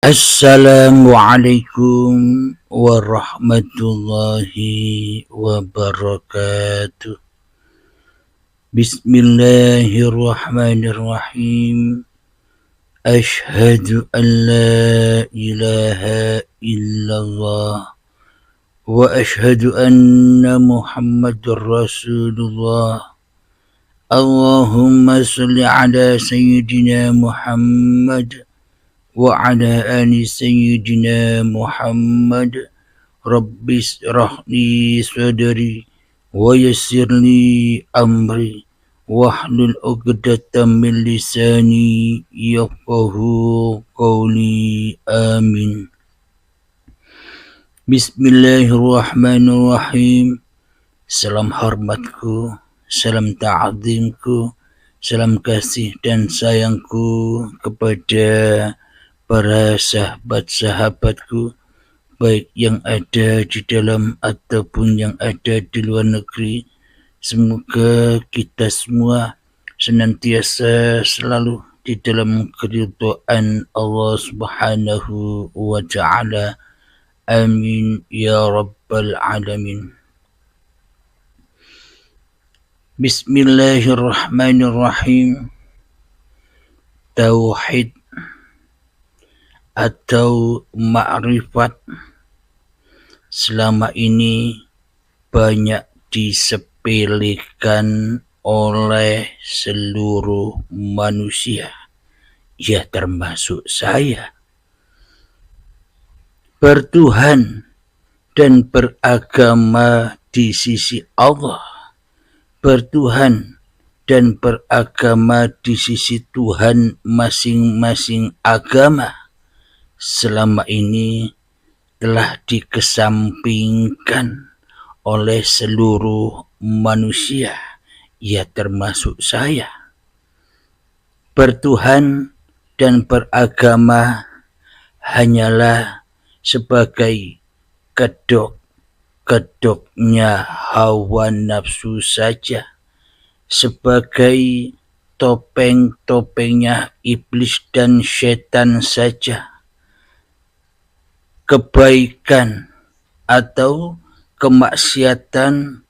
Assalamualaikum warahmatullahi wabarakatuh. Bismillahirrahmanirrahim. Ashhadu an la ilaha illallah wa ashhadu anna Muhammadur Rasulullah. Allahumma salli ala sayyidina Muhammad wa ala ali sayyidina Muhammad. Rabbi israh li sadri wa yassir li amri wahlul 'uqdatam min lisani yafqahu qawli. Amin. Bismillahirrahmanirrahim. Salam hormatku, salam ta'zimku, salam kasih dan sayangku kepada para sahabat-sahabatku, baik yang ada di dalam ataupun yang ada di luar negeri. Semoga kita semua senantiasa selalu di dalam keridhaan Allah Subhanahu wa Ta'ala. Amin ya Rabbal Alamin. Bismillahirrahmanirrahim. Tauhid atau ma'rifat selama ini banyak disepelekan oleh seluruh manusia, ya termasuk saya. Bertuhan dan beragama di sisi Allah, bertuhan dan beragama di sisi Tuhan masing-masing agama selama ini telah dikesampingkan oleh seluruh manusia, ya termasuk saya. Bertuhan dan beragama hanyalah sebagai kedok-kedoknya hawa nafsu saja, sebagai topeng-topengnya iblis dan setan saja. Kebaikan atau kemaksiatan,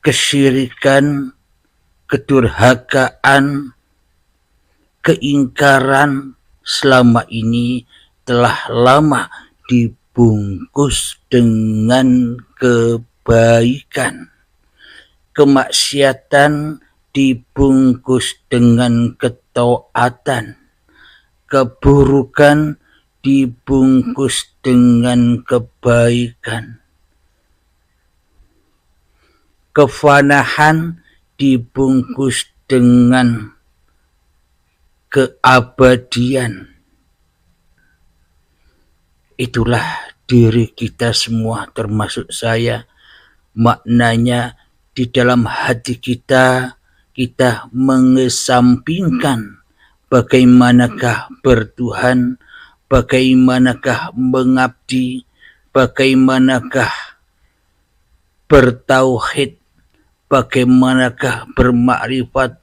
kesyirikan, kedurhakaan, keingkaran selama ini telah lama dibungkus dengan kebaikan. Kemaksiatan dibungkus dengan ketaatan, keburukan dibungkus dengan kebaikan, kefanahan dibungkus dengan keabadian. Itulah diri kita semua termasuk saya. Maknanya di dalam hati kita mengesampingkan bagaimanakah bertuhan, bagaimanakah mengabdi, bagaimanakah bertauhid, bagaimanakah bermakrifat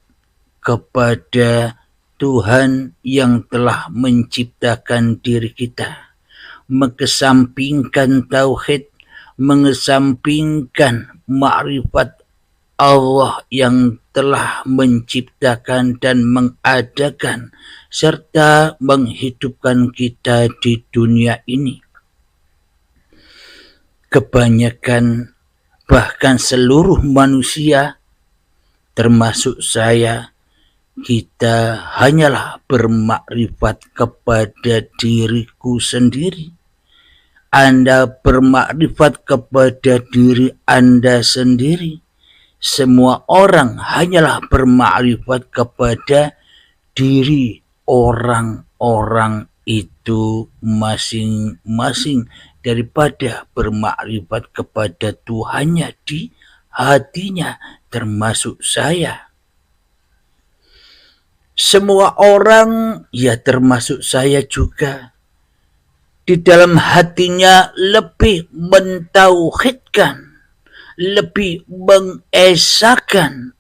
kepada Tuhan yang telah menciptakan diri kita. Mengesampingkan tauhid, mengesampingkan makrifat Allah yang telah menciptakan dan mengadakan serta menghidupkan kita di dunia ini. Kebanyakan, bahkan seluruh manusia termasuk saya, kita hanyalah bermakrifat kepada diriku sendiri. Anda bermakrifat kepada diri Anda sendiri. Semua orang hanyalah bermakrifat kepada diri orang-orang itu masing-masing daripada bermakrifat kepada Tuhannya di hatinya, termasuk saya. Semua orang, ya termasuk saya juga, di dalam hatinya lebih mentauhidkan, lebih mengesahkan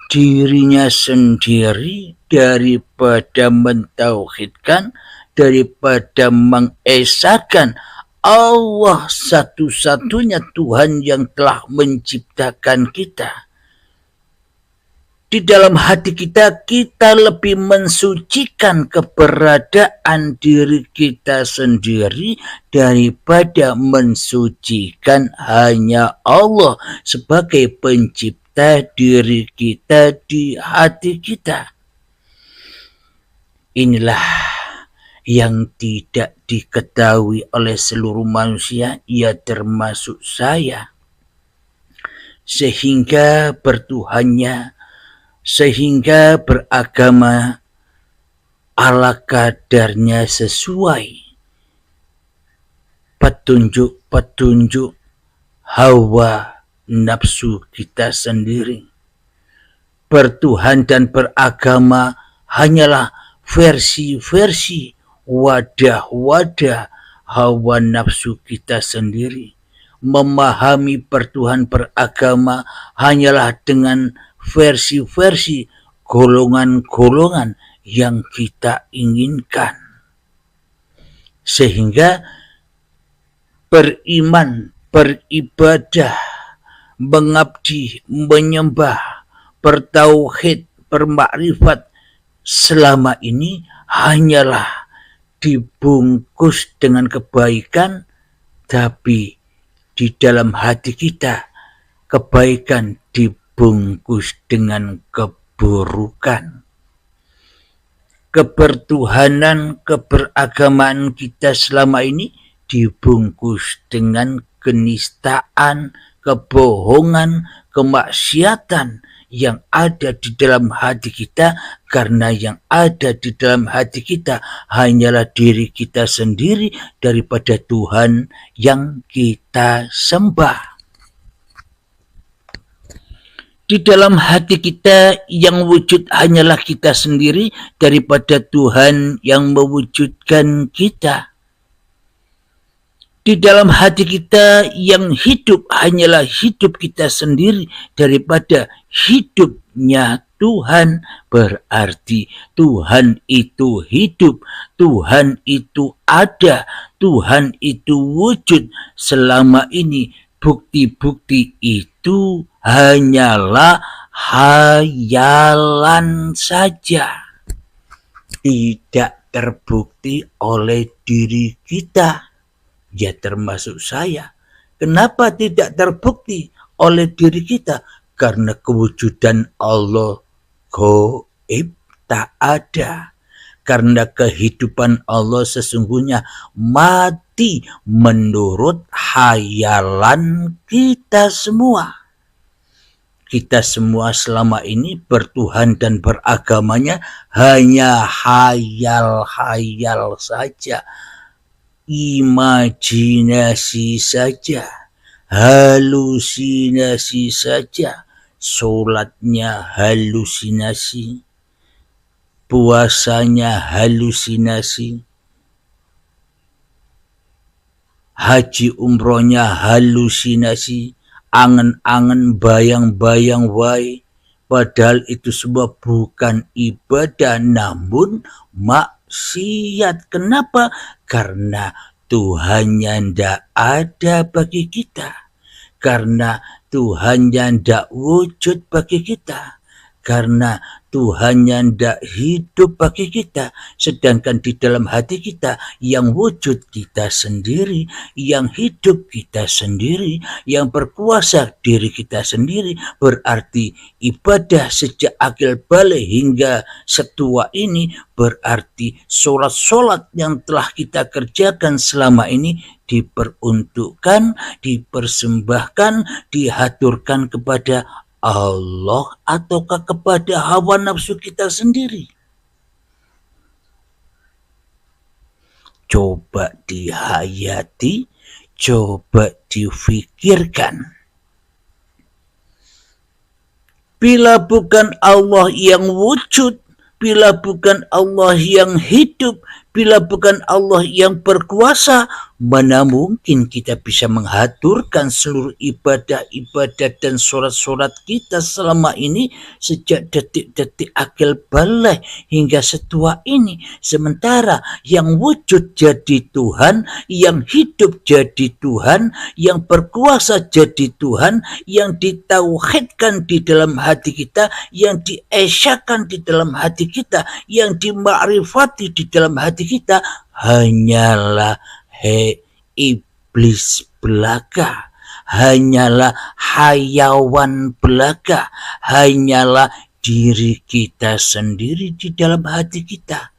dirinya sendiri daripada mentauhidkan daripada mengesahkan Allah satu-satunya Tuhan yang telah menciptakan kita. Di dalam hati kita, kita lebih mensucikan keberadaan diri kita sendiri daripada mensucikan hanya Allah sebagai pencipta diri kita di hati kita. Inilah yang tidak diketahui oleh seluruh manusia, ya termasuk saya. Sehingga bertuhannya, sehingga beragama ala kadarnya sesuai petunjuk-petunjuk hawa nafsu kita sendiri. Bertuhan dan beragama hanyalah versi-versi wadah-wadah hawa nafsu kita sendiri. Memahami bertuhan beragama hanyalah dengan versi-versi golongan-golongan yang kita inginkan. Sehingga beriman, beribadah, mengabdi, menyembah, bertauhid, bermakrifat selama ini hanyalah dibungkus dengan kebaikan, tapi di dalam hati kita kebaikan dibungkus dengan keburukan. Kebertuhanan, keberagamaan kita selama ini dibungkus dengan kenistaan, kebohongan, kemaksiatan yang ada di dalam hati kita, karena yang ada di dalam hati kita hanyalah diri kita sendiri daripada Tuhan yang kita sembah. Di dalam hati kita yang wujud hanyalah kita sendiri daripada Tuhan yang mewujudkan kita. Di dalam hati kita yang hidup hanyalah hidup kita sendiri daripada hidupnya Tuhan. Berarti Tuhan itu hidup, Tuhan itu ada, Tuhan itu wujud. Selama ini bukti-bukti itu hanyalah hayalan saja, tidak terbukti oleh diri kita, ya termasuk saya. Kenapa tidak terbukti oleh diri kita? Karena kewujudan Allah gaib, tak ada. Karena kehidupan Allah sesungguhnya mati menurut hayalan kita semua. Kita semua selama ini bertuhan dan beragamanya hanya hayal-hayal saja, imajinasi saja, halusinasi saja. Sholatnya halusinasi, puasanya halusinasi, haji umrohnya halusinasi, angen-angen bayang-bayang wae. Padahal itu semua bukan ibadah namun maksiat. Kenapa? Karena Tuhannya ndak ada bagi kita. Karena Tuhannya ndak wujud bagi kita. Karena Tuhannya ndak hidup bagi kita. Sedangkan di dalam hati kita yang wujud kita sendiri, yang hidup kita sendiri, yang berkuasa diri kita sendiri. Berarti ibadah sejak akil balik hingga setua ini, berarti sholat-sholat yang telah kita kerjakan selama ini diperuntukkan, dipersembahkan, dihaturkan kepada Allah ataukah kepada hawa nafsu kita sendiri? Coba dihayati, coba difikirkan. Bila bukan Allah yang wujud, bila bukan Allah yang hidup, Bila bukan Allah yang berkuasa, mana mungkin kita bisa mengaturkan seluruh ibadah-ibadah dan surat-surat kita selama ini sejak detik-detik akil balik hingga setua ini. Sementara yang wujud jadi Tuhan, yang hidup jadi Tuhan, yang berkuasa jadi Tuhan, yang ditauhidkan di dalam hati kita, yang diesyakan di dalam hati kita, yang dimakrifati di dalam hati kita, hanyalah iblis belaka, hanyalah hayawan belaka, hanyalah diri kita sendiri di dalam hati kita.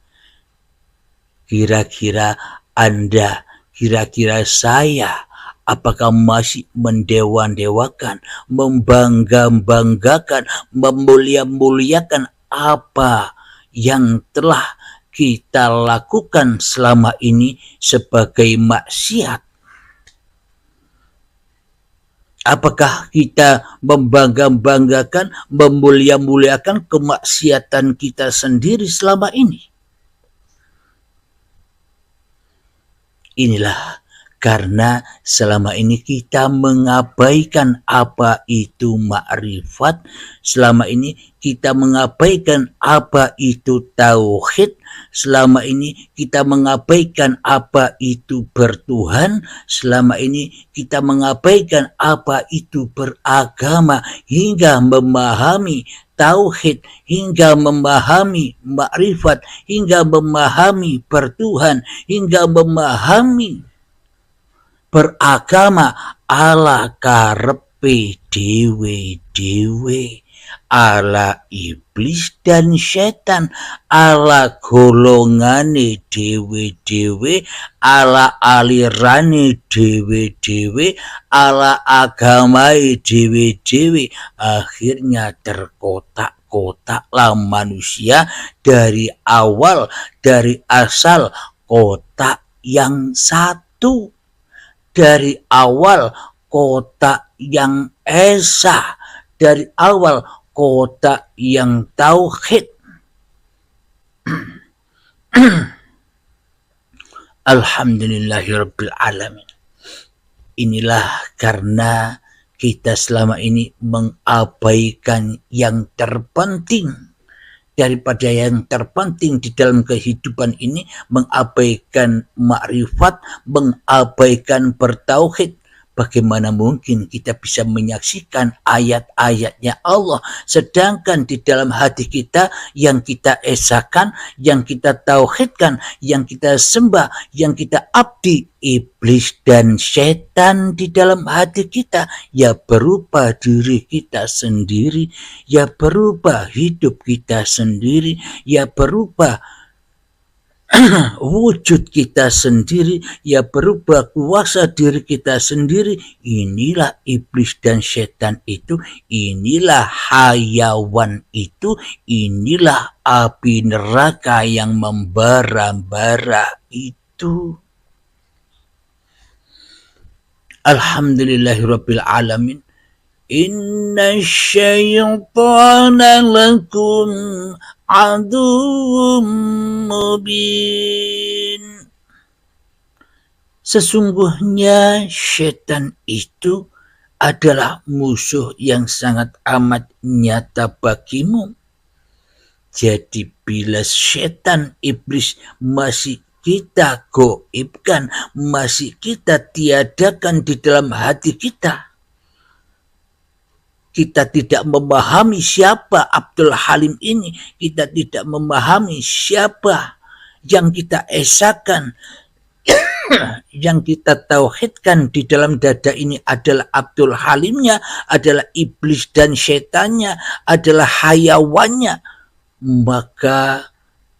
Kira-kira Anda, kira-kira saya, apakah masih mendewa-dewakan, membangga-banggakan, memulia-muliakan apa yang telah kita lakukan selama ini sebagai maksiat? Apakah kita membangga-banggakan, memulia-muliakan kemaksiatan kita sendiri selama ini? Inilah karena selama ini kita mengabaikan apa itu makrifat, selama ini kita mengabaikan apa itu tauhid, selama ini kita mengabaikan apa itu bertuhan, selama ini kita mengabaikan apa itu beragama hingga memahami tauhid, hingga memahami makrifat, hingga memahami bertuhan, hingga memahami beragama ala karepe dewe-dewe, ala iblis dan setan, ala golongane dewe-dewe, ala alirane dewe-dewe, ala agamae dewe-dewe. Akhirnya terkotak-kotaklah manusia dari awal, dari asal kotak yang satu. Dari awal kotak yang esa, dari awal kotak yang tauhid. Alhamdulillahirabbil alamin. Inilah karena kita selama ini mengabaikan yang terpenting daripada yang terpenting di dalam kehidupan ini, mengabaikan makrifat, mengabaikan bertauhid. Bagaimana mungkin kita bisa menyaksikan ayat-ayatnya Allah, sedangkan di dalam hati kita yang kita esakan, yang kita tauhidkan, yang kita sembah, yang kita abdi, iblis dan setan di dalam hati kita, ya berupa diri kita sendiri, ya berupa hidup kita sendiri, ya berupa wujud kita sendiri, ya berubah kuasa diri kita sendiri. Inilah iblis dan setan itu, inilah hayawan itu, inilah api neraka yang membara-bara itu. Alhamdulillahirabbil alamin. Inna syaitana lakum aduwwum mubin. Sesungguhnya setan itu adalah musuh yang sangat amat nyata bagimu. Jadi bila setan iblis masih kita goibkan, masih kita tiadakan di dalam hati kita, kita tidak memahami siapa Abdul Halim ini, kita tidak memahami siapa yang kita esakan, yang kita tauhidkan di dalam dada ini adalah Abdul Halimnya, adalah iblis dan setannya, adalah hayawannya, maka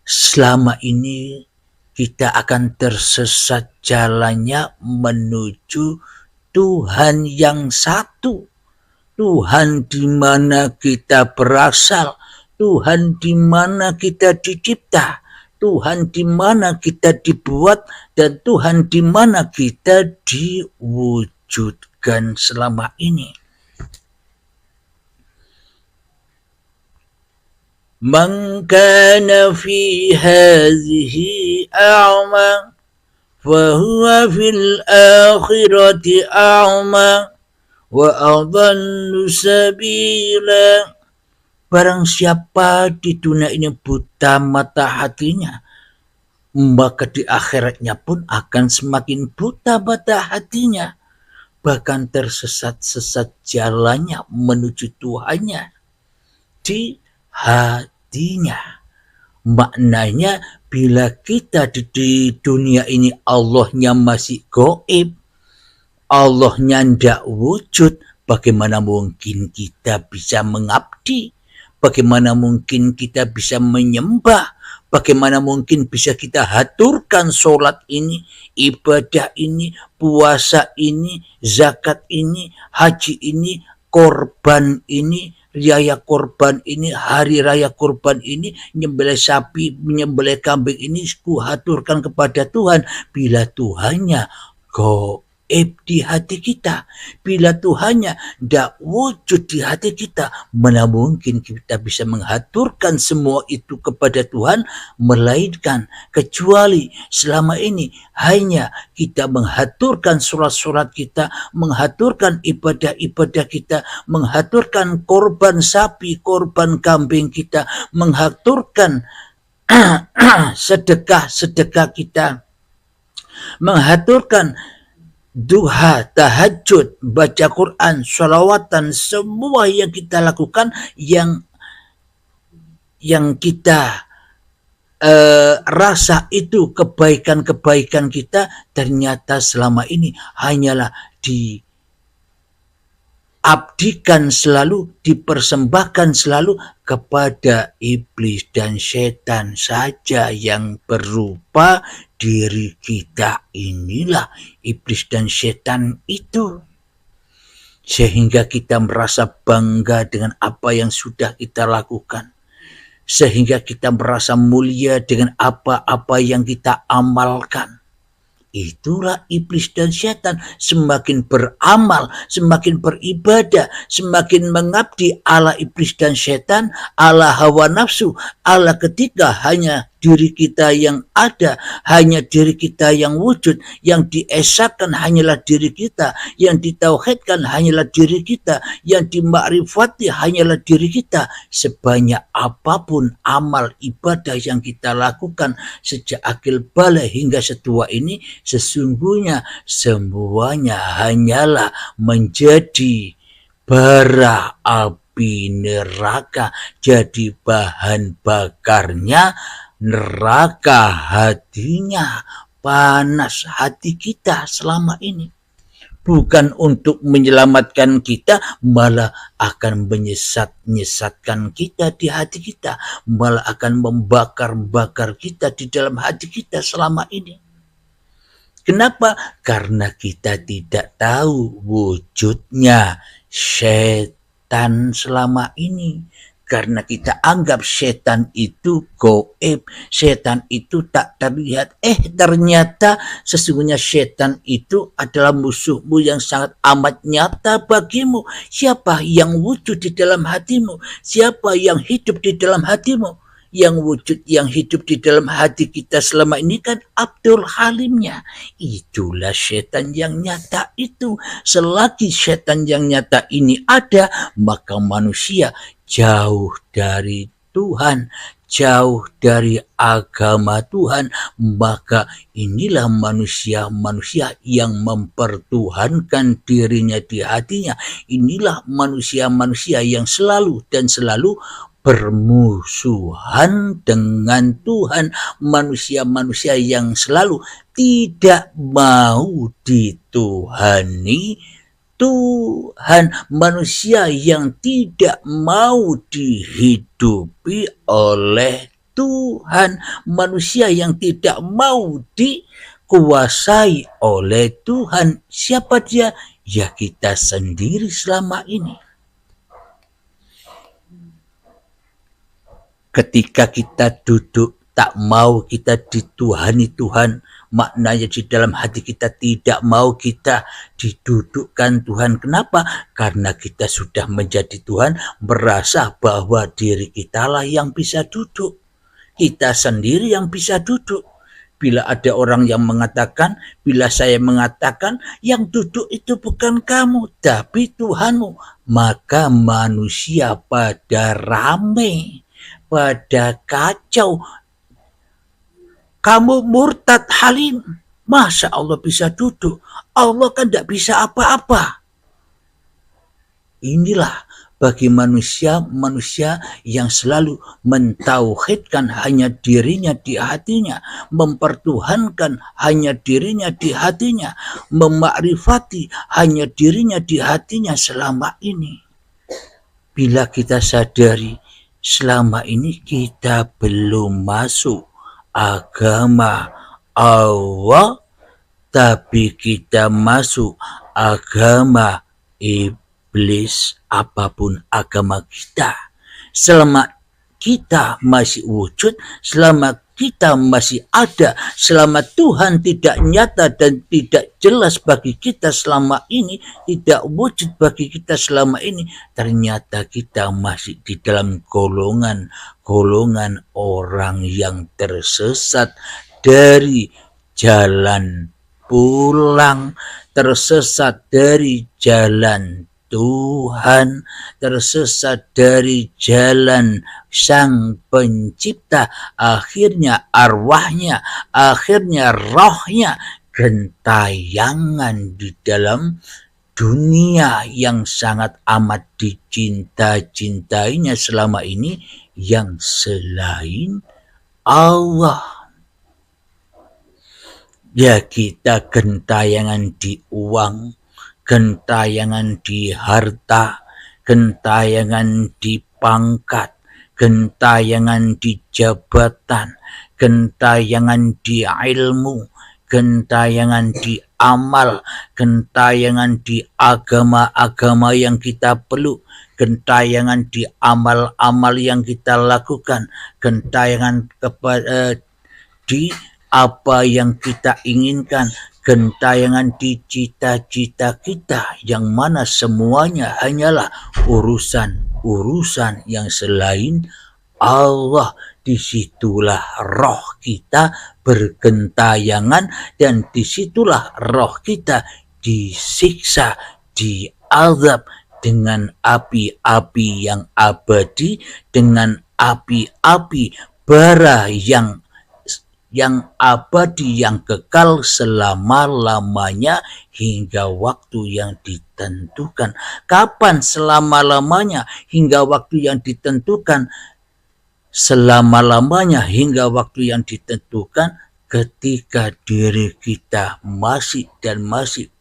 selama ini kita akan tersesat jalannya menuju Tuhan yang satu. Tuhan di mana kita berasal, Tuhan di mana kita dicipta, Tuhan di mana kita dibuat, dan Tuhan di mana kita diwujudkan selama ini. Man kana fi hadhihi a'ma fahuwa fil akhirati a'ma wa adallu sabila. Barang siapa di dunia ini buta mata hatinya, maka di akhiratnya pun akan semakin buta mata hatinya, bahkan tersesat-sesat jalannya menuju Tuhannya di hatinya. Maknanya bila kita di dunia ini Allahnya masih gaib, Allahnya ndak wujud, bagaimana mungkin kita bisa mengabdi? Bagaimana mungkin kita bisa menyembah? Bagaimana mungkin bisa kita haturkan sholat ini, ibadah ini, puasa ini, zakat ini, haji ini, korban ini, raya korban ini, hari raya korban ini, nyembelih sapi, menyembelih kambing ini, ku haturkan kepada Tuhan. Bila Tuhannya gaib di hati kita, bila Tuhannya tidak wujud di hati kita, mana mungkin kita bisa menghaturkan semua itu kepada Tuhan, melainkan kecuali selama ini hanya kita menghaturkan surat-surat kita, menghaturkan ibadah-ibadah kita, menghaturkan korban sapi, korban kambing kita, menghaturkan sedekah-sedekah kita, menghaturkan duha, tahajud, baca Quran, sholawatan, semua yang kita lakukan, yang kita rasa itu kebaikan-kebaikan kita, ternyata selama ini hanyalah diabdikan selalu, dipersembahkan selalu kepada iblis dan setan saja yang berupa diri kita. Inilah iblis dan setan itu, sehingga kita merasa bangga dengan apa yang sudah kita lakukan, sehingga kita merasa mulia dengan apa-apa yang kita amalkan. Itulah iblis dan setan, semakin beramal, semakin beribadah, semakin mengabdi ala iblis dan setan, ala hawa nafsu, ala ketika hanya diri kita yang ada, hanya diri kita yang wujud, yang diesakan hanyalah diri kita, yang ditauhidkan hanyalah diri kita, yang dimakrifati hanyalah diri kita. Sebanyak apapun amal ibadah yang kita lakukan sejak akil balik hingga setua ini, sesungguhnya semuanya hanyalah menjadi bara api neraka, jadi bahan bakarnya neraka hatinya, panas hati kita selama ini. Bukan untuk menyelamatkan kita, malah akan menyesatkan kita di hati kita, malah akan membakar-bakar kita di dalam hati kita selama ini. Kenapa? Karena kita tidak tahu wujudnya setan selama ini. Karena kita anggap setan itu gaib, setan itu tak terlihat. Ternyata sesungguhnya setan itu adalah musuhmu yang sangat amat nyata bagimu. Siapa yang wujud di dalam hatimu? Siapa yang hidup di dalam hatimu? Yang wujud, yang hidup di dalam hati kita selama ini kan Abdul Halimnya. Itulah setan yang nyata itu. Selagi setan yang nyata ini ada, maka manusia jauh dari Tuhan, jauh dari agama Tuhan. Maka inilah manusia-manusia yang mempertuhankan dirinya di hatinya. Inilah manusia-manusia yang selalu dan selalu bermusuhan dengan Tuhan, manusia-manusia yang selalu tidak mau dituhani Tuhan, manusia yang tidak mau dihidupi oleh Tuhan, manusia yang tidak mau dikuasai oleh Tuhan. Siapa dia? Ya kita sendiri selama ini. Ketika kita duduk tak mau kita dituhani Tuhan. Maknanya di dalam hati kita tidak mau kita didudukkan Tuhan. Kenapa? Karena kita sudah menjadi Tuhan, merasa bahwa diri kita lah yang bisa duduk. Kita sendiri yang bisa duduk. Bila ada orang yang mengatakan, bila saya mengatakan, yang duduk itu bukan kamu, tapi Tuhanmu, maka manusia pada rame, pada kacau. Kamu murtad Halim, masa Allah bisa duduk? Allah kan tidak bisa apa-apa. Inilah bagi manusia yang selalu mentauhidkan hanya dirinya di hatinya, mempertuhankan hanya dirinya di hatinya, memakrifati hanya dirinya di hatinya selama ini. Bila kita sadari selama ini kita belum masuk agama Allah, tapi kita masuk agama iblis. Apapun agama kita, selama kita masih wujud, selama kita masih ada, selama Tuhan tidak nyata dan tidak jelas bagi kita selama ini, tidak wujud bagi kita selama ini, ternyata kita masih di dalam golongan orang yang tersesat dari jalan pulang, tersesat dari jalan Tuhan, tersesat dari jalan Sang Pencipta. Akhirnya arwahnya, akhirnya rohnya gentayangan di dalam dunia yang sangat amat dicinta-cintainya selama ini, yang selain Allah. Ya, kita gentayangan di uang, gentayangan di harta, gentayangan di pangkat, gentayangan di jabatan, gentayangan di ilmu, gentayangan di amal, gentayangan di agama-agama yang kita peluk, gentayangan di amal-amal yang kita lakukan, gentayangan di apa yang kita inginkan, gentayangan di cita-cita kita, yang mana semuanya hanyalah urusan yang selain Allah. Disitulah roh kita bergentayangan, dan disitulah roh kita disiksa, diazab dengan api-api yang abadi, dengan api-api bara yang abadi, yang kekal selama-lamanya hingga waktu yang ditentukan. Kapan selama-lamanya? Hingga waktu yang ditentukan. Selama-lamanya hingga waktu yang ditentukan ketika diri kita masih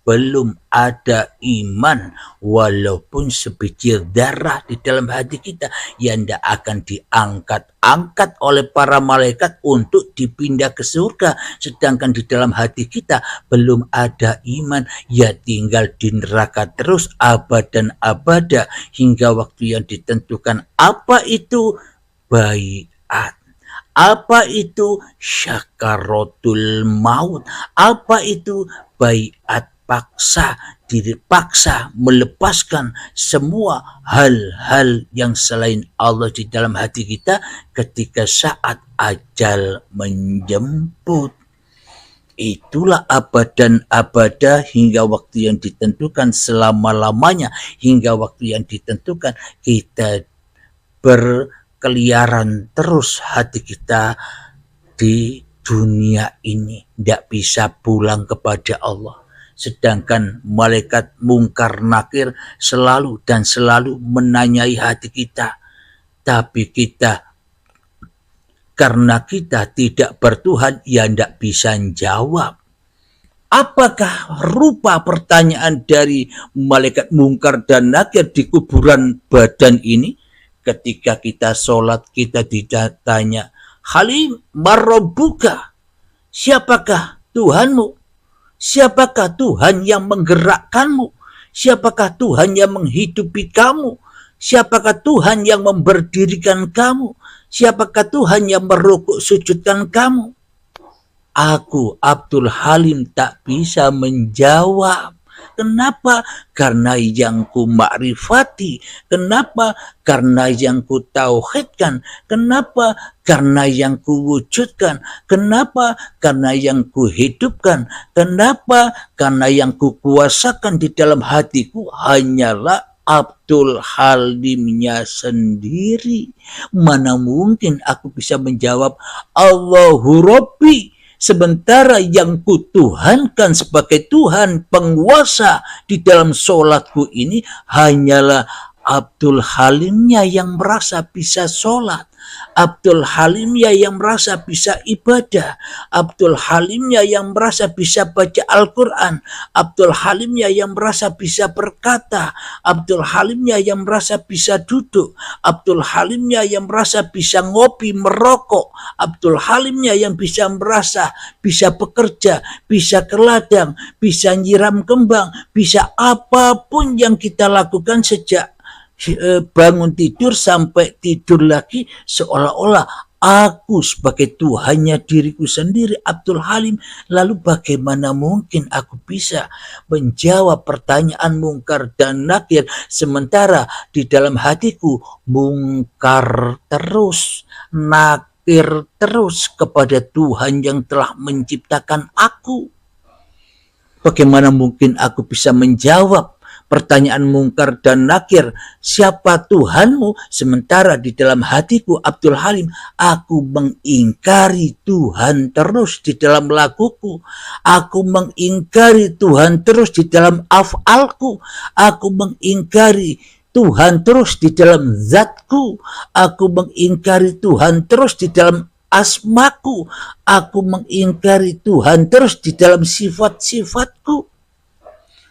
belum ada iman, walaupun sebiji darah di dalam hati kita, yang tidak akan diangkat oleh para malaikat untuk dipindah ke surga. Sedangkan di dalam hati kita belum ada iman, ya tinggal di neraka terus abad dan abada hingga waktu yang ditentukan. Apa itu baiat? Apa itu syakaratul maut? Apa itu baiat? Dipaksa melepaskan semua hal-hal yang selain Allah di dalam hati kita ketika saat ajal menjemput. Itulah abad dan abada hingga waktu yang ditentukan, selama-lamanya hingga waktu yang ditentukan. Kita berkeliaran terus hati kita di dunia ini, tidak bisa pulang kepada Allah. Sedangkan malaikat mungkar nakir selalu menanyai hati kita. Tapi kita, karena kita tidak bertuhan, ya tidak bisa jawab. Apakah rupa pertanyaan dari malaikat mungkar dan nakir di kuburan badan ini? Ketika kita sholat, kita ditanya, Halim, marrobuka? Siapakah Tuhanmu? Siapakah Tuhan yang menggerakkanmu? Siapakah Tuhan yang menghidupi kamu? Siapakah Tuhan yang memberdirikan kamu? Siapakah Tuhan yang merukuk sujudkan kamu? Aku, Abdul Halim, tak bisa menjawab. Kenapa? Karena yang ku makrifati. Kenapa? Karena yang ku tauhidkan. Kenapa? Karena yang ku wujudkan. Kenapa? Karena yang ku hidupkan. Kenapa? Karena yang ku kuasakan di dalam hatiku hanyalah Abdul Halimnya sendiri. Mana mungkin aku bisa menjawab Allahu Rabbi, sementara yang kutuhankan sebagai Tuhan penguasa di dalam sholatku ini hanyalah Abdul Halimnya yang merasa bisa sholat. Abdul Halimnya yang merasa bisa ibadah. Abdul Halimnya yang merasa bisa baca Al-Quran. Abdul Halimnya yang merasa bisa berkata. Abdul Halimnya yang merasa bisa duduk. Abdul Halimnya yang merasa bisa ngopi, merokok. Abdul Halimnya yang bisa merasa bisa bekerja, bisa ke ladang, bisa nyiram kembang, bisa apapun yang kita lakukan sejak bangun tidur sampai tidur lagi, seolah-olah aku sebagai Tuhannya diriku sendiri, Abdul Halim. Lalu bagaimana mungkin aku bisa menjawab pertanyaan mungkar dan nakir sementara di dalam hatiku mungkar terus, nakir terus kepada Tuhan yang telah menciptakan aku? Bagaimana mungkin aku bisa menjawab pertanyaan mungkar dan nakir, siapa Tuhanmu, sementara di dalam hatiku Abdul Halim aku mengingkari Tuhan terus di dalam lakuku, aku mengingkari Tuhan terus di dalam afalku, aku mengingkari Tuhan terus di dalam zatku, aku mengingkari Tuhan terus di dalam asmaku, aku mengingkari Tuhan terus di dalam sifat-sifatku.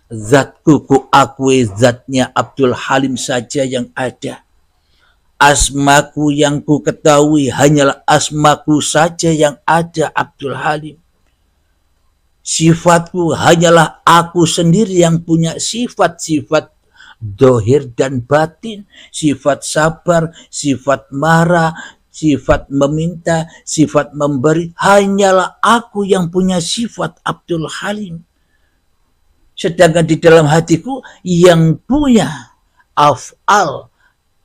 Zatku ku akui zatnya Abdul Halim saja yang ada. Asmaku yang ku ketahui hanyalah asmaku saja yang ada, Abdul Halim. Sifatku hanyalah aku sendiri yang punya sifat-sifat dohir dan batin. Sifat sabar, sifat marah, sifat meminta, sifat memberi. Hanyalah aku yang punya sifat, Abdul Halim. Sedangkan di dalam hatiku yang punya af'al,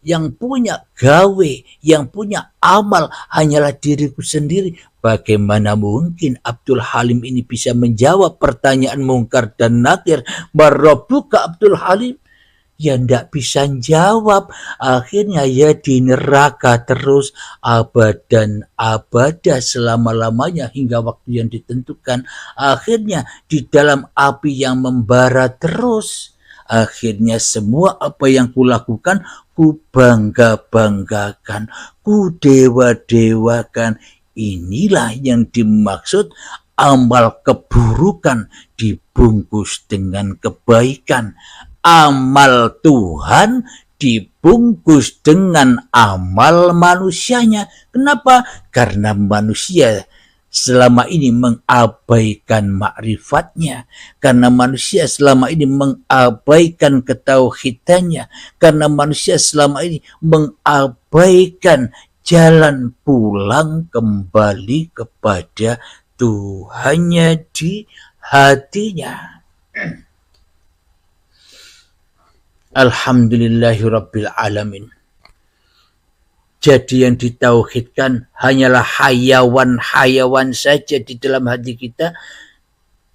yang punya gawe, yang punya amal hanyalah diriku sendiri. Bagaimana mungkin Abdul Halim ini bisa menjawab pertanyaan mungkar dan nakir? Marabbuka Abdul Halim? Ya ndak bisa jawab. Akhirnya ya di neraka terus abadan abada selama-lamanya hingga waktu yang ditentukan. Akhirnya di dalam api yang membara terus. Akhirnya semua apa yang kulakukan ku bangga-banggakan, ku dewa-dewakan. Inilah yang dimaksud amal keburukan dibungkus dengan kebaikan. Amal Tuhan dibungkus dengan amal manusianya. Kenapa? Karena manusia selama ini mengabaikan makrifatnya, karena manusia selama ini mengabaikan ketauhidannya, karena manusia selama ini mengabaikan jalan pulang kembali kepada Tuhannya di hatinya. Alhamdulillahirabbil alamin. Jadi yang ditauhidkan hanyalah hayawan-hayawan saja di dalam hati kita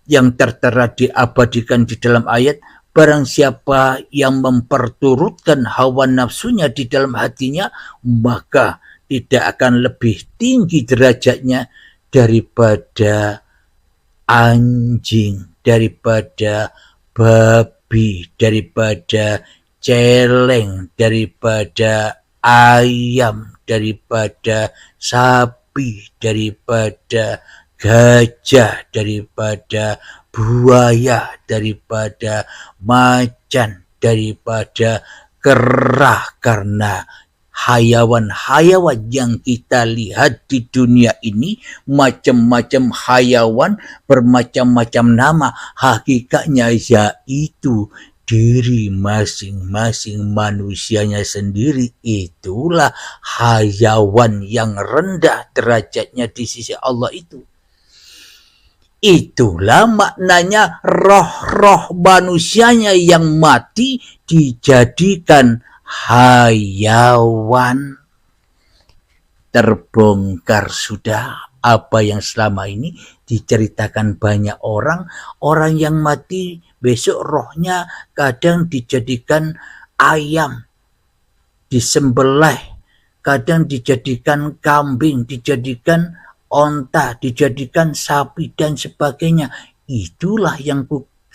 yang tertera diabadikan di dalam ayat. Barang siapa yang memperturutkan hawa nafsunya di dalam hatinya, maka tidak akan lebih tinggi derajatnya daripada anjing, daripada babi, daripada celeng, daripada ayam, daripada sapi, daripada gajah, daripada buaya, daripada macan, daripada kera. Karena hayawan-hayawan yang kita lihat di dunia ini, macam-macam hayawan bermacam-macam nama, hakikatnya yaitu diri masing-masing manusianya sendiri. Itulah hayawan yang rendah derajatnya di sisi Allah itu. Itulah maknanya roh-roh manusianya yang mati dijadikan hayawan. Terbongkar sudah apa yang selama ini diceritakan banyak orang yang mati besok rohnya kadang dijadikan ayam, disembelih, kadang dijadikan kambing, dijadikan onta, dijadikan sapi dan sebagainya. Itulah yang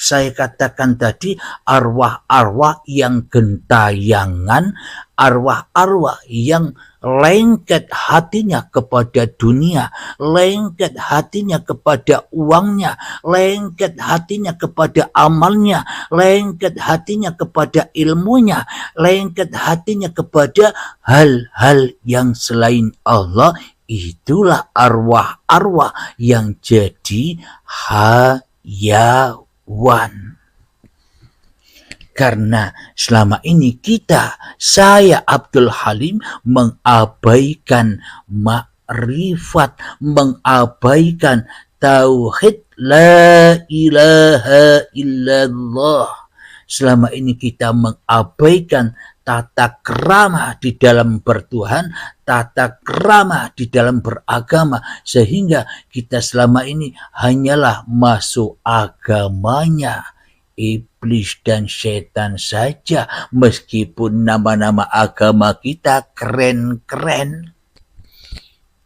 saya katakan tadi, arwah-arwah yang gentayangan, arwah-arwah yang lengket hatinya kepada dunia, lengket hatinya kepada uangnya, lengket hatinya kepada amalnya, lengket hatinya kepada ilmunya, lengket hatinya kepada hal-hal yang selain Allah. Itulah arwah-arwah yang jadi hayawan. Karena selama ini saya Abdul Halim mengabaikan makrifat, mengabaikan tauhid la ilaha illallah. Selama ini kita mengabaikan tata krama di dalam bertuhan, tata krama di dalam beragama, sehingga kita selama ini hanyalah masuk agamanya iblis dan setan saja, meskipun nama-nama agama kita keren-keren.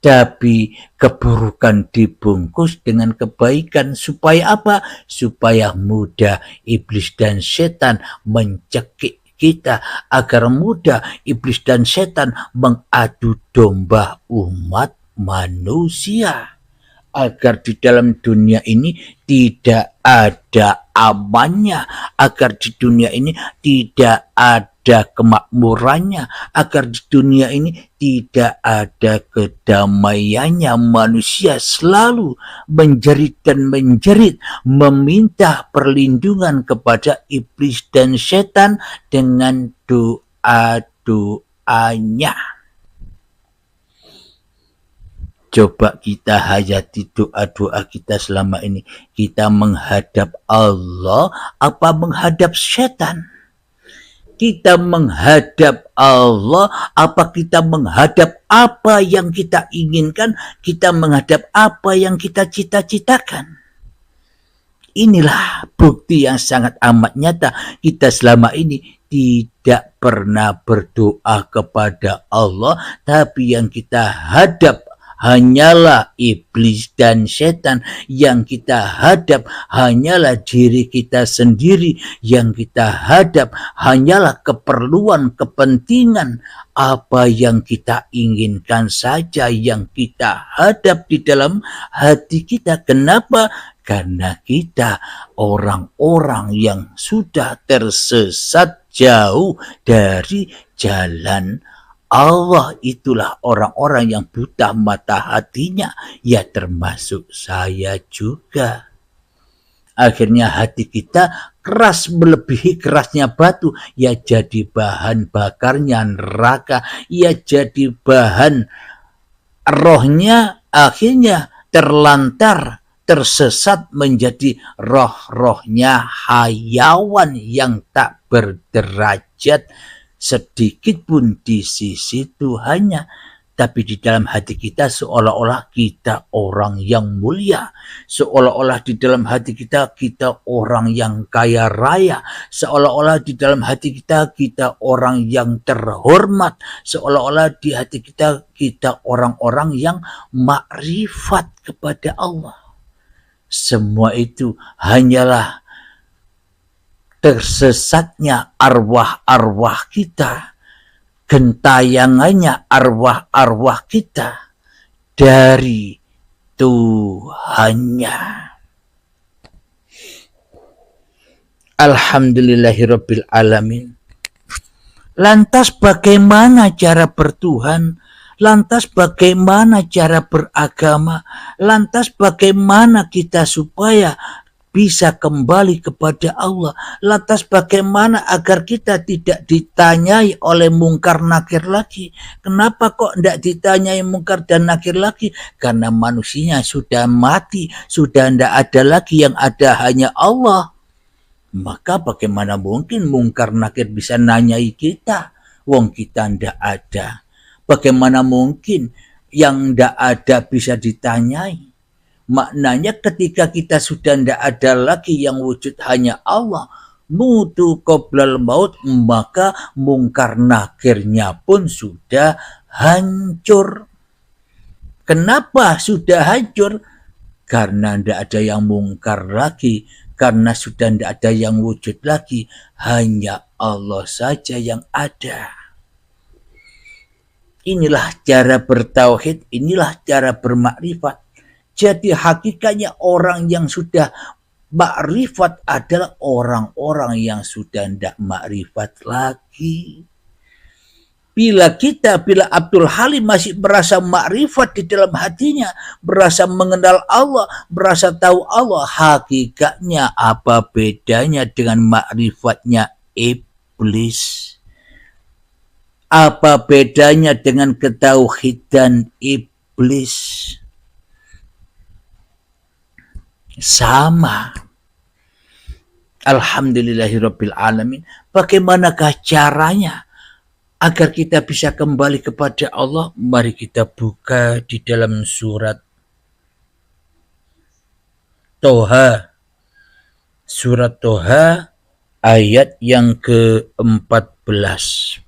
Tapi keburukan dibungkus dengan kebaikan. Supaya apa? Supaya mudah iblis dan setan mencekik kita, agar mudah iblis dan setan mengadu domba umat manusia, agar di dalam dunia ini tidak ada amannya, agar di dunia ini tidak ada kemakmurannya, agar di dunia ini tidak ada kedamaiannya. Manusia selalu menjerit dan menjerit, meminta perlindungan kepada iblis dan setan dengan doa-doanya. Coba kita hayati doa-doa kita selama ini. Kita menghadap Allah apa menghadap setan? Kita menghadap Allah apa kita menghadap apa yang kita inginkan? Kita menghadap apa yang kita cita-citakan? Inilah bukti yang sangat amat nyata. Kita selama ini tidak pernah berdoa kepada Allah, tapi yang kita hadap hanyalah iblis dan setan. Yang kita hadap hanyalah diri kita sendiri. Yang kita hadap hanyalah keperluan, kepentingan, apa yang kita inginkan saja yang kita hadap di dalam hati kita. Kenapa? Karena kita orang-orang yang sudah tersesat jauh dari jalan Allah. Itulah orang-orang yang buta mata hatinya, ya termasuk saya juga. Akhirnya hati kita keras melebihi kerasnya batu, ya jadi bahan bakarnya neraka, ya jadi bahan rohnya akhirnya terlantar, tersesat menjadi roh-rohnya hayawan yang tak berderajat sedikit pun di sisi Tuhannya. Tapi di dalam hati kita seolah-olah kita orang yang mulia, seolah-olah di dalam hati kita orang yang kaya raya, seolah-olah di dalam hati kita orang yang terhormat, seolah-olah di hati kita orang-orang yang makrifat kepada Allah. Semua itu hanyalah tersesatnya arwah-arwah kita, gentayangannya arwah-arwah kita dari Tuhannya. Alhamdulillahirabbil alamin. Lantas bagaimana cara bertuhan? Lantas bagaimana cara beragama? Lantas bagaimana kita supaya bisa kembali kepada Allah. Lantas bagaimana agar kita tidak ditanyai oleh mungkar nakir lagi? Kenapa kok tidak ditanyai mungkar dan nakir lagi? Karena manusianya sudah mati, sudah tidak ada lagi, yang ada hanya Allah. Maka bagaimana mungkin mungkar nakir bisa nanyai kita? Wong kita tidak ada. Bagaimana mungkin yang tidak ada bisa ditanyai? Maknanya ketika kita sudah tidak ada lagi, yang wujud hanya Allah, mutu qoblal maut, maka mungkar nakirnya pun sudah hancur. Kenapa sudah hancur? Karena tidak ada yang mungkar lagi, karena sudah tidak ada yang wujud lagi, hanya Allah saja yang ada. Inilah cara bertauhid, inilah cara bermakrifat. Jadi hakikatnya orang yang sudah makrifat adalah orang-orang yang sudah tidak makrifat lagi. Bila Abdul Halim masih merasa makrifat di dalam hatinya, merasa mengenal Allah, merasa tahu Allah, hakikatnya apa bedanya dengan makrifatnya iblis? Apa bedanya dengan ketauhidan iblis? Sama. Alhamdulillahirabbil alamin. Bagaimanakah caranya agar kita bisa kembali kepada Allah? Mari kita buka di dalam surat Toha. Surat Toha ayat yang ke-14.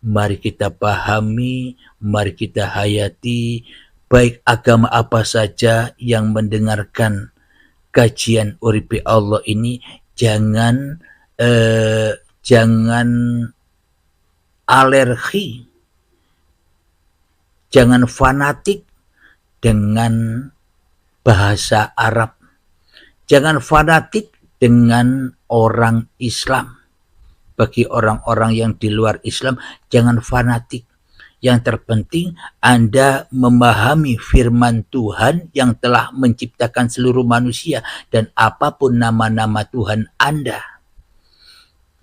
Mari kita pahami, mari kita hayati, baik agama apa saja yang mendengarkan kajian Uripi Allah ini, jangan alergi, jangan fanatik dengan bahasa Arab, jangan fanatik dengan orang Islam. Bagi orang-orang yang di luar Islam, jangan fanatik. Yang terpenting Anda memahami firman Tuhan yang telah menciptakan seluruh manusia dan apapun nama-nama Tuhan Anda.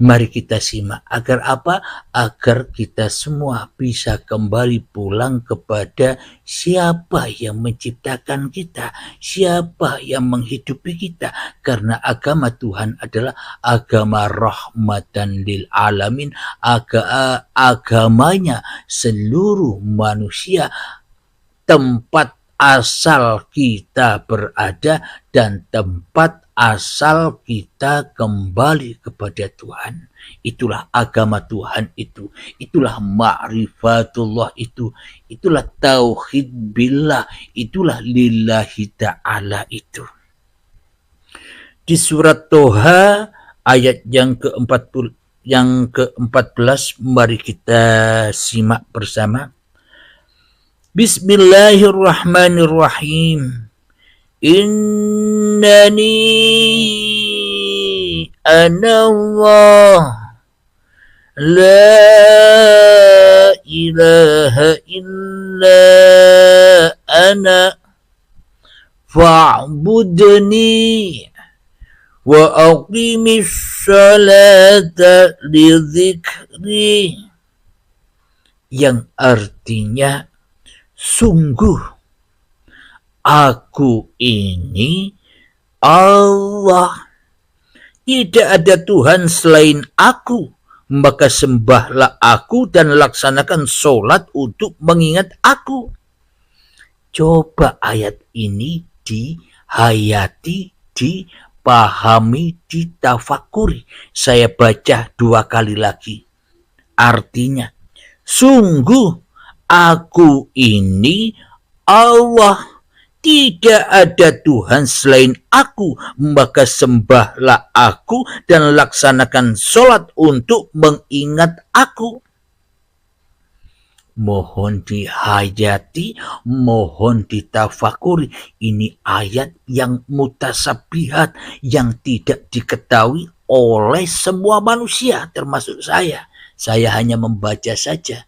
Mari kita simak. Agar apa? Agar kita semua bisa kembali pulang kepada siapa yang menciptakan kita, siapa yang menghidupi kita. Karena agama Tuhan adalah agama rahmatan lil alamin, agamanya seluruh manusia, tempat asal kita berada dan tempat asal kita kembali kepada Tuhan. Itulah agama Tuhan itu, itulah ma'rifatullah itu, itulah tauhid billah, itulah lillahi ta'ala itu. Di surat Toha ayat yang ke-14, mari kita simak bersama. Bismillahirrahmanirrahim. Innani anallah la ilaha illa ana fa'budni wa aqimis salata li dzikri, yang artinya sungguh aku ini Allah, tidak ada Tuhan selain aku, maka sembahlah aku dan laksanakan sholat untuk mengingat aku. Coba ayat ini dihayati, dipahami, ditafakuri. Saya baca 2 kali lagi. Artinya, sungguh aku ini Allah, tidak ada Tuhan selain aku, maka sembahlah aku dan laksanakan sholat untuk mengingat aku. Mohon dihayati, mohon ditafakuri. Ini ayat yang mutasabihat, yang tidak diketahui oleh semua manusia, termasuk saya. Saya hanya membaca saja.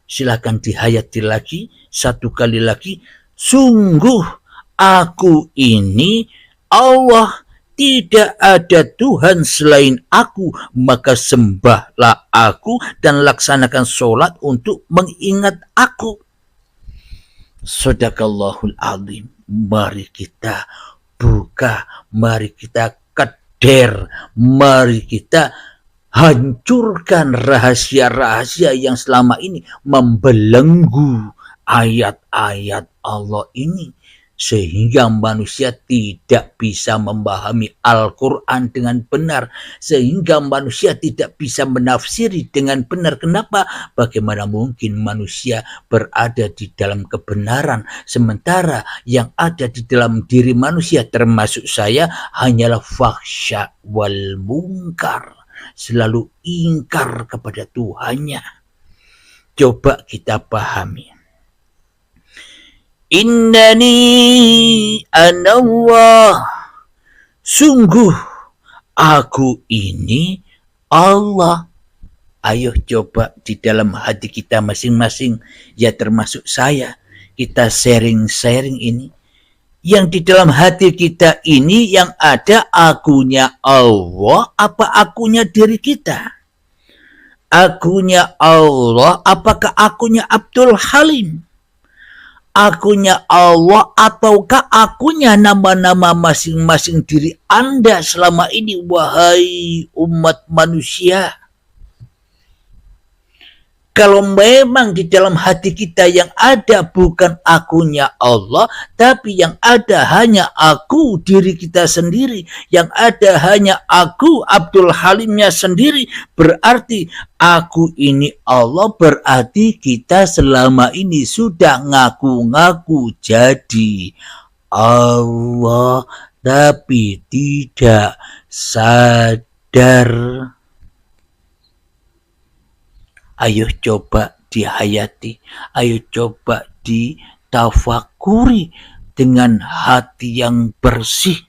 Silakan dihayati lagi, 1 kali lagi. Sungguh aku ini Allah, tidak ada Tuhan selain aku, maka sembahlah aku dan laksanakan sholat untuk mengingat aku. Sadaqallahul azim. Mari kita buka, mari kita keder, mari kita hancurkan rahasia-rahasia yang selama ini membelenggu ayat-ayat Allah ini, sehingga manusia tidak bisa memahami Al-Quran dengan benar, sehingga manusia tidak bisa menafsiri dengan benar. Kenapa? Bagaimana mungkin manusia berada di dalam kebenaran, sementara yang ada di dalam diri manusia termasuk saya hanyalah fahsya wal munkar, selalu ingkar kepada Tuhannya. Coba kita pahami. Innani anallah, sungguh aku ini Allah. Ayo coba di dalam hati kita masing-masing, ya termasuk saya, kita sharing-sharing ini. Yang di dalam hati kita ini yang ada akunya Allah apa akunya diri kita? Akunya Allah apakah akunya Abdul Halim? Akunya Allah ataukah akunya nama-nama masing-masing diri Anda selama ini, wahai umat manusia? Kalau memang di dalam hati kita yang ada bukan akunya Allah, tapi yang ada hanya aku diri kita sendiri, yang ada hanya aku Abdul Halimnya sendiri, berarti aku ini Allah, berarti kita selama ini sudah ngaku-ngaku jadi Allah, tapi tidak sadar. Ayo coba dihayati, ayo coba ditafakuri dengan hati yang bersih.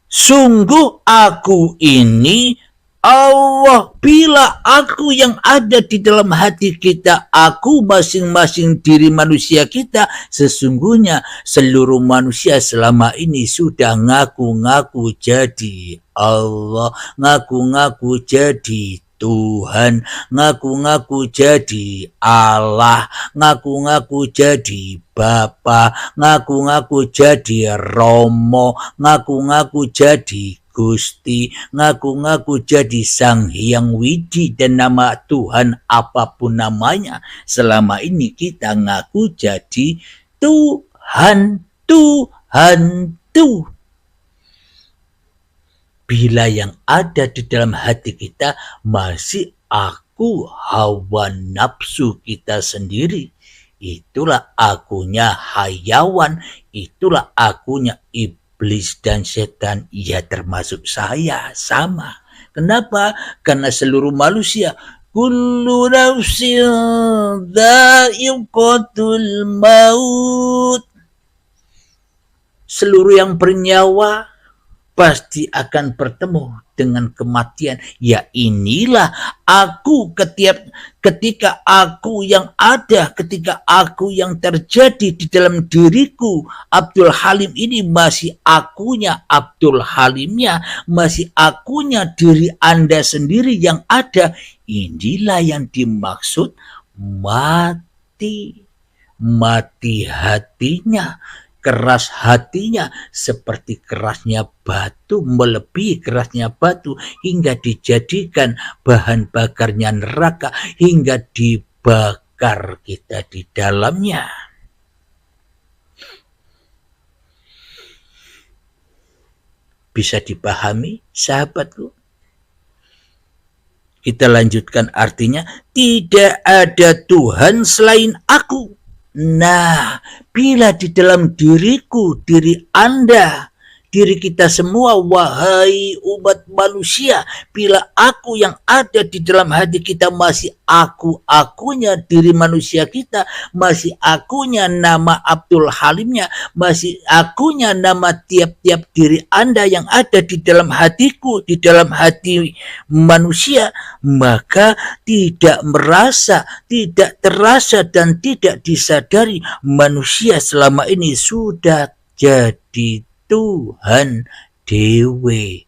Sungguh aku ini Allah. Bila aku yang ada di dalam hati kita, aku masing-masing diri manusia kita, sesungguhnya seluruh manusia selama ini sudah ngaku-ngaku jadi Allah, ngaku-ngaku jadi Tuhan, ngaku-ngaku jadi Allah, ngaku-ngaku jadi Bapa, ngaku-ngaku jadi Romo, ngaku-ngaku jadi Gusti, ngaku-ngaku jadi Sang Hyang Widi, dan nama Tuhan apapun namanya. Selama ini kita ngaku jadi Tuhan. Bila yang ada di dalam hati kita masih aku, hawa nafsu kita sendiri, itulah akunya hayawan, itulah akunya iblis dan setan, ya termasuk saya sama. Kenapa? Karena seluruh manusia, kullu nafsin dha'iqatul maut, seluruh yang bernyawa pasti akan bertemu dengan kematian. Ya inilah aku ketika aku yang ada, ketika aku yang terjadi di dalam diriku Abdul Halim ini masih akunya Abdul Halimnya, masih akunya diri Anda sendiri yang ada. Inilah yang dimaksud mati hatinya, keras hatinya, seperti kerasnya batu, melebihi kerasnya batu, hingga dijadikan bahan bakarnya neraka, hingga dibakar kita di dalamnya. Bisa dipahami, sahabatku? Kita lanjutkan artinya, tidak ada Tuhan selain aku. Nah, bila di dalam diriku, diri Anda, diri kita semua, wahai umat manusia, bila aku yang ada di dalam hati kita masih akunya diri manusia kita, masih akunya nama Abdul Halimnya, masih akunya nama tiap-tiap diri Anda yang ada di dalam hatiku, di dalam hati manusia, maka tidak terasa dan tidak disadari manusia selama ini sudah jadi Tuhan dewe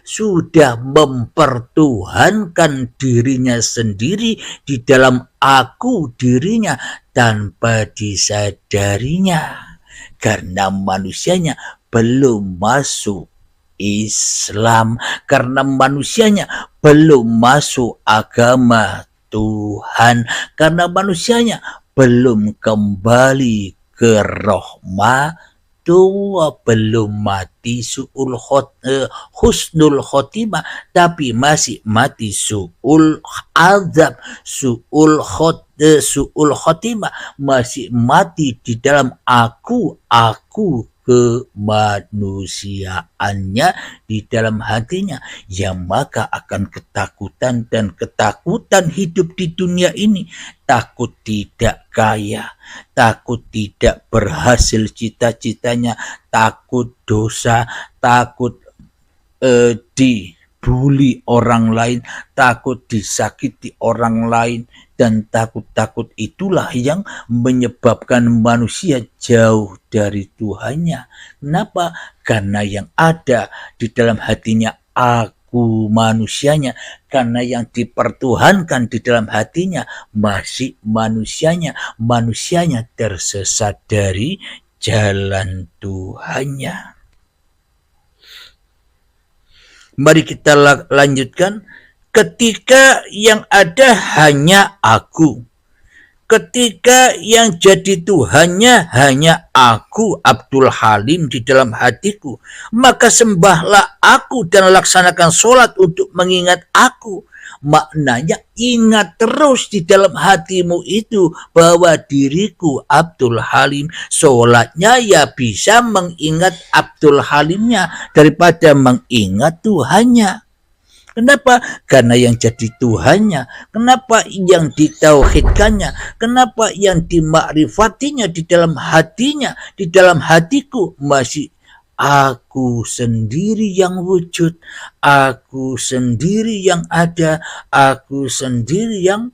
sudah mempertuhankan dirinya sendiri di dalam aku dirinya tanpa disadarinya, karena manusianya belum masuk Islam, karena manusianya belum masuk agama Tuhan, karena manusianya belum kembali ke rahmatullah, belum mati husnul khotimah, tapi masih mati su'ul azab, su'ul khotimah, masih mati di dalam aku kemanusiaannya di dalam hatinya, ya maka akan ketakutan, dan ketakutan hidup di dunia ini, takut tidak kaya, takut tidak berhasil cita-citanya, takut dosa, takut dibully orang lain, takut disakiti orang lain, dan takut-takut itulah yang menyebabkan manusia jauh dari Tuhannya. Kenapa? Karena yang ada di dalam hatinya aku manusianya, karena yang dipertuhankan di dalam hatinya masih manusianya tersesat dari jalan Tuhannya. Mari kita lanjutkan. Ketika yang ada hanya aku, ketika yang jadi Tuhannya hanya aku, Abdul Halim, di dalam hatiku, maka sembahlah aku dan laksanakan sholat untuk mengingat aku. Maknanya ingat terus di dalam hatimu itu bahwa diriku Abdul Halim. Sholatnya ya bisa mengingat Abdul Halimnya daripada mengingat Tuhannya. Kenapa? Karena yang jadi Tuhannya, kenapa yang ditauhidkannya, kenapa yang dimakrifatinya di dalam hatinya, di dalam hatiku masih aku sendiri yang wujud, aku sendiri yang ada, aku sendiri yang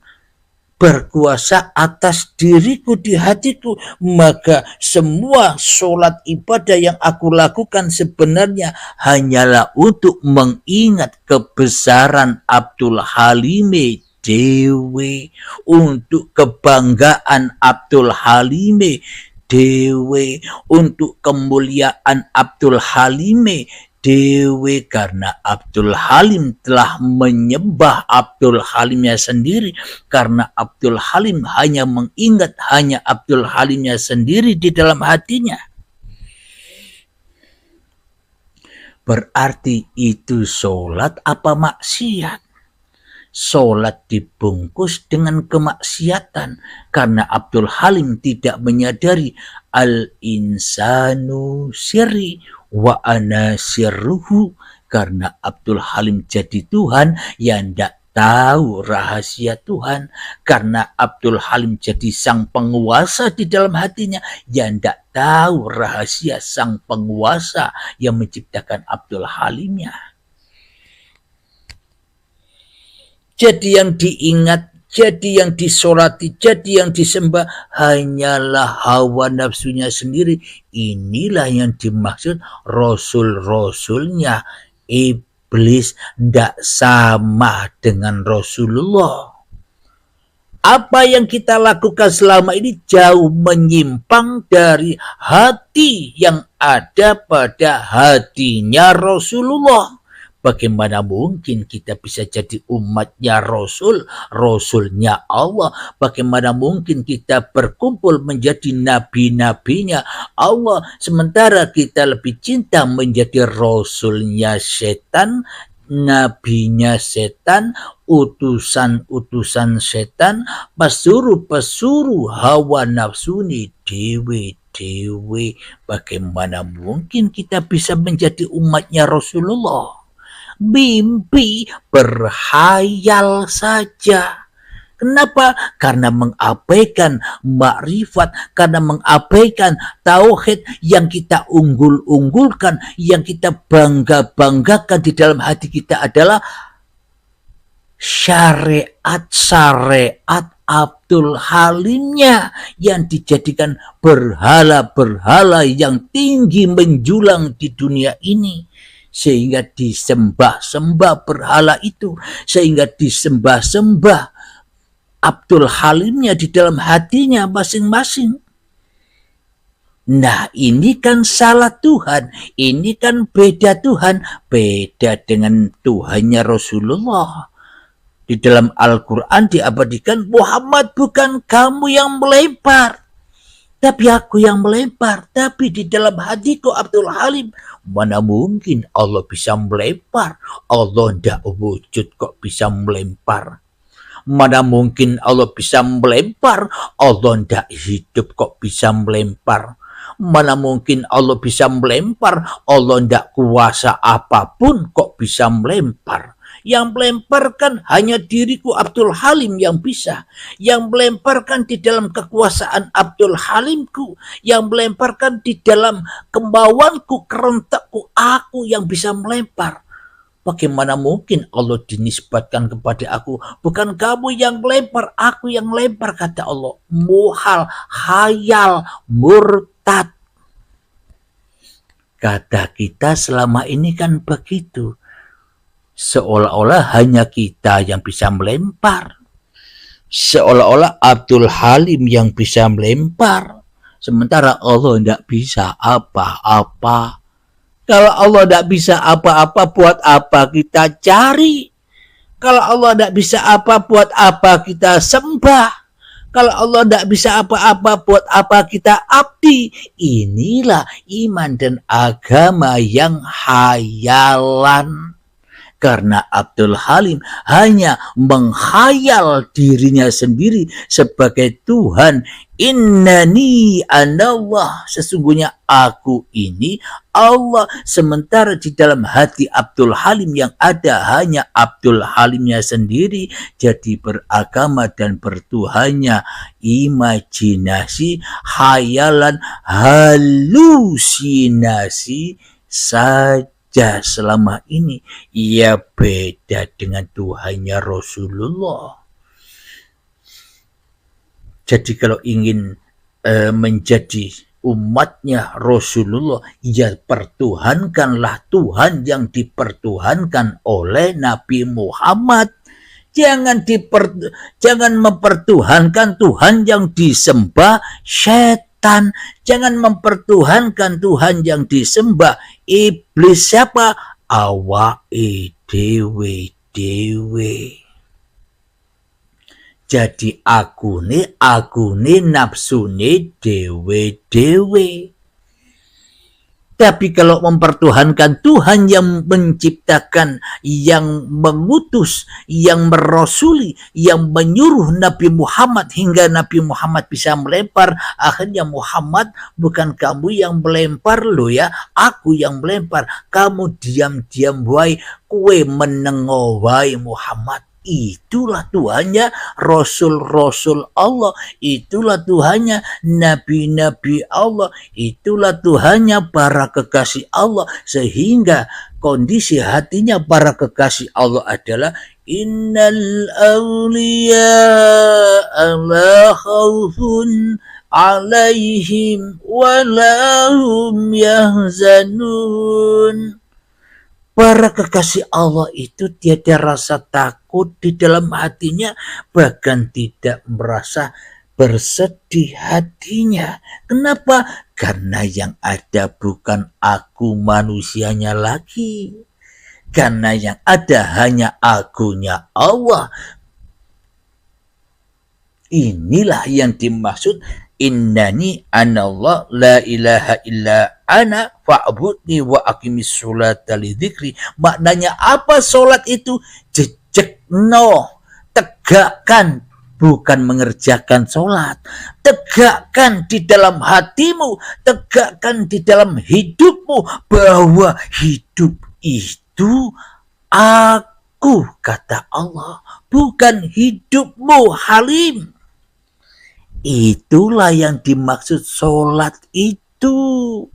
berkuasa atas diriku di hatiku, maka semua sholat ibadah yang aku lakukan sebenarnya hanyalah untuk mengingat kebesaran Abdul Halime dewe, untuk kebanggaan Abdul Halime dewe, untuk kemuliaan Abdul Halime dewe, karena Abdul Halim telah menyembah Abdul Halimnya sendiri, karena Abdul Halim hanya mengingat hanya Abdul Halimnya sendiri di dalam hatinya. Berarti itu sholat apa maksiat? Sholat dibungkus dengan kemaksiatan, karena Abdul Halim tidak menyadari al-insanu sirri wa ana sirruhu, karena Abdul Halim jadi Tuhan yang tidak tahu rahasia Tuhan, karena Abdul Halim jadi sang penguasa di dalam hatinya yang tidak tahu rahasia sang penguasa yang menciptakan Abdul Halimnya. Jadi yang diingat, jadi yang disolati, jadi yang disembah hanyalah hawa nafsunya sendiri. Inilah yang dimaksud rasul-rasulnya iblis tidak sama dengan Rasulullah. Apa yang kita lakukan selama ini jauh menyimpang dari hati yang ada pada hatinya Rasulullah. Bagaimana mungkin kita bisa jadi umatnya Rasul, Rasulnya Allah? Bagaimana mungkin kita berkumpul menjadi nabi-nabinya Allah, sementara kita lebih cinta menjadi Rasulnya setan, nabinya setan, utusan-utusan setan, pesuruh-pesuruh hawa nafsu ni dewe. Bagaimana mungkin kita bisa menjadi umatnya Rasulullah? Mimpi, berhayal saja. Kenapa? Karena mengabaikan makrifat, karena mengabaikan tauhid yang kita unggul-unggulkan, yang kita bangga-banggakan di dalam hati kita adalah syariat Abdul Halimnya yang dijadikan berhala-berhala yang tinggi menjulang di dunia ini, sehingga disembah-sembah berhala itu, sehingga disembah-sembah Abdul Halimnya di dalam hatinya masing-masing. Nah, ini kan salah Tuhan, ini kan beda Tuhan, beda dengan Tuhannya Rasulullah. Di dalam Al-Quran diabadikan, Muhammad bukan kamu yang melempar, tapi aku yang melempar. Tapi di dalam hatiku Abdul Halim, mana mungkin Allah bisa melempar? Allah tidak wujud kok bisa melempar. Mana mungkin Allah bisa melempar? Allah tidak hidup kok bisa melempar. Mana mungkin Allah bisa melempar? Allah tidak kuasa apapun kok bisa melempar. Yang melemparkan hanya diriku Abdul Halim yang bisa. Yang melemparkan di dalam kekuasaan Abdul Halimku. Yang melemparkan di dalam kemauanku, kerentakku, aku yang bisa melempar. Bagaimana mungkin Allah dinisbatkan kepada aku? Bukan kamu yang melempar, aku yang melempar, kata Allah. Muhal, khayal, murtad. Kata kita selama ini kan begitu. Seolah-olah hanya kita yang bisa melempar. Seolah-olah Abdul Halim yang bisa melempar. Sementara Allah tidak bisa apa-apa. Kalau Allah tidak bisa apa-apa, buat apa kita cari? Kalau Allah tidak bisa apa, buat apa kita sembah? Kalau Allah tidak bisa apa-apa, buat apa kita abdi? Inilah iman dan agama yang hayalan. Karena Abdul Halim hanya menghayal dirinya sendiri sebagai Tuhan. Innani anallah, sesungguhnya aku ini Allah. Sementara di dalam hati Abdul Halim yang ada hanya Abdul Halimnya sendiri. Jadi beragama dan bertuhannya imajinasi, hayalan, halusinasi saja. Selama ini ia beda dengan Tuhannya Rasulullah. Jadi kalau ingin menjadi umatnya Rasulullah, ya pertuhankanlah Tuhan yang dipertuhankan oleh Nabi Muhammad. Jangan mempertuhankan Tuhan yang disembah setan. Jangan mempertuhankan Tuhan yang disembah iblis. Siapa? Awake dewe. Jadi akune nafsune dewe. Tapi kalau mempertuhankan Tuhan yang menciptakan, yang mengutus, yang merasuli, yang menyuruh Nabi Muhammad hingga Nabi Muhammad bisa melempar, akhirnya Muhammad, bukan kamu yang melempar lo ya, aku yang melempar. Kamu diam-diam wae, kue menengo wae Muhammad. Itulah Tuhannya Rasul-Rasul Allah. Itulah Tuhannya Nabi-Nabi Allah. Itulah Tuhannya para kekasih Allah. Sehingga kondisi hatinya para kekasih Allah adalah innal awliya la khawfun alaihim wa lahum yahzanun. Para kekasih Allah itu tiada rasa takut di dalam hatinya, bahkan tidak merasa bersedih hatinya. Kenapa? Karena yang ada bukan aku manusianya lagi. Karena yang ada hanya akunya Allah. Inilah yang dimaksud innani anallah la ilaha illa ana fa'budni wa aqimis sholata li dzikri. Maknanya apa sholat itu? Jejekno, tegakkan, bukan mengerjakan sholat. Tegakkan di dalam hatimu, tegakkan di dalam hidupmu bahwa hidup itu aku, kata Allah, bukan hidupmu Halim. Itulah yang dimaksud sholat itu.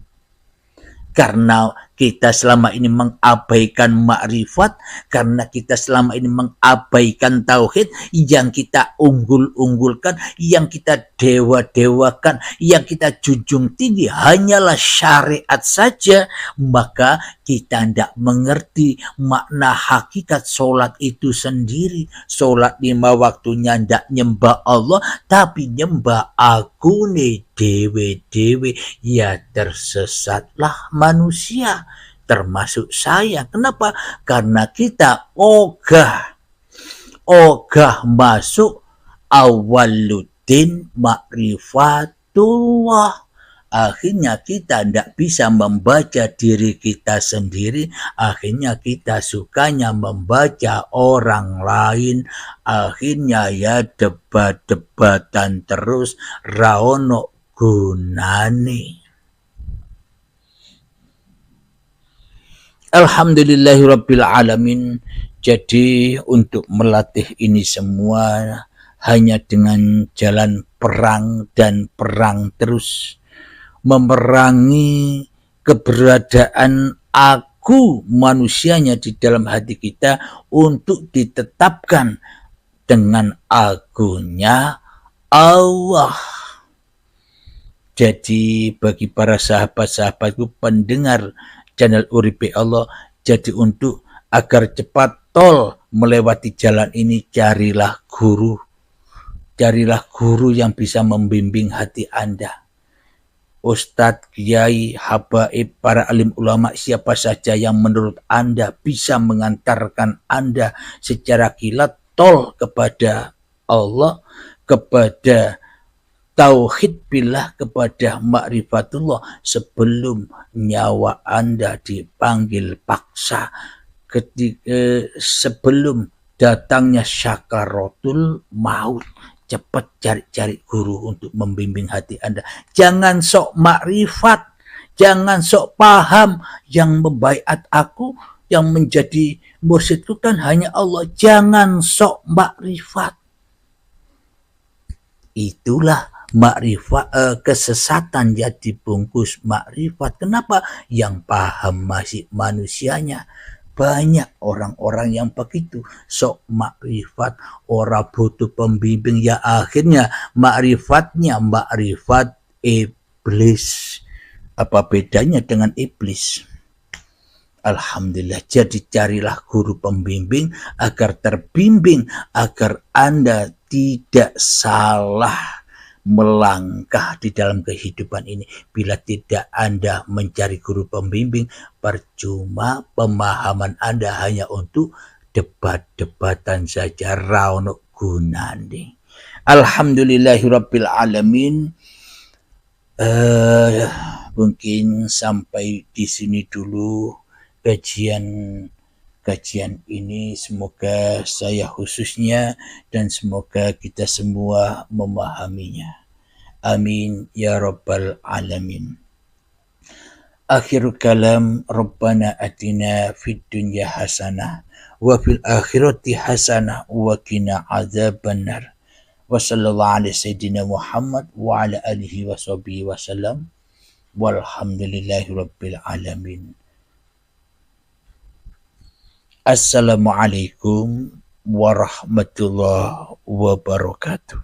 Karena kita selama ini mengabaikan makrifat, karena kita selama ini mengabaikan tauhid, yang kita unggul-unggulkan, yang kita dewa-dewakan, yang kita junjung tinggi hanyalah syariat saja, maka kita tidak mengerti makna hakikat sholat itu sendiri. Sholat 5 waktunya tidak nyembah Allah, tapi nyembah aku nih dewe-dewe. Ya tersesatlah manusia, termasuk saya. Kenapa? Karena kita ogah masuk awaluddin makrifatullah. Akhirnya kita tidak bisa membaca diri kita sendiri. Akhirnya kita sukanya membaca orang lain. Akhirnya ya debat-debatan terus, raono gunane. Alhamdulillahirabbil alamin. Jadi untuk melatih ini semua hanya dengan jalan perang dan perang terus, memerangi keberadaan aku manusianya di dalam hati kita untuk ditetapkan dengan agunya Allah. Jadi bagi para sahabat-sahabatku pendengar channel Uripe Allah, jadi untuk agar cepat tol melewati jalan ini, carilah guru yang bisa membimbing hati Anda. Ustadz, kiai, habaib, para alim ulama, siapa saja yang menurut Anda bisa mengantarkan Anda secara kilat tol kepada Allah, kepada tauhid billah, kepada ma'rifatullah sebelum nyawa Anda dipanggil paksa, sebelum datangnya syakaratul maut. Cepat cari-cari guru untuk membimbing hati Anda. Jangan sok makrifat, jangan sok paham. Yang membaiat aku, yang menjadi mursyidku kan hanya Allah. Jangan sok makrifat. Itulah makrifat, kesesatan jadi bungkus makrifat. Kenapa? Yang paham masih manusianya. Banyak orang-orang yang begitu, sok makrifat, ora butuh pembimbing, ya akhirnya makrifatnya makrifat iblis. Apa bedanya dengan iblis? Alhamdulillah, jadi carilah guru pembimbing agar terbimbing, agar Anda tidak salah melangkah di dalam kehidupan ini. Bila tidak Anda mencari guru pembimbing, percuma pemahaman Anda hanya untuk debat-debatan saja, raono gunane. Alhamdulillahirabbil alamin. Mungkin sampai di sini dulu kajian ini, semoga saya khususnya dan semoga kita semua memahaminya. Amin ya rabbal alamin. Akhirul kalam, Rabbana atina fid dunya hasanah wa fil akhirati hasanah wa qina adzabannar. Wa sallallahu ala sayyidina Muhammad wa ala alihi wa sahbihi wasallam. Walhamdulillahi rabbil alamin. Assalamualaikum warahmatullahi wabarakatuh.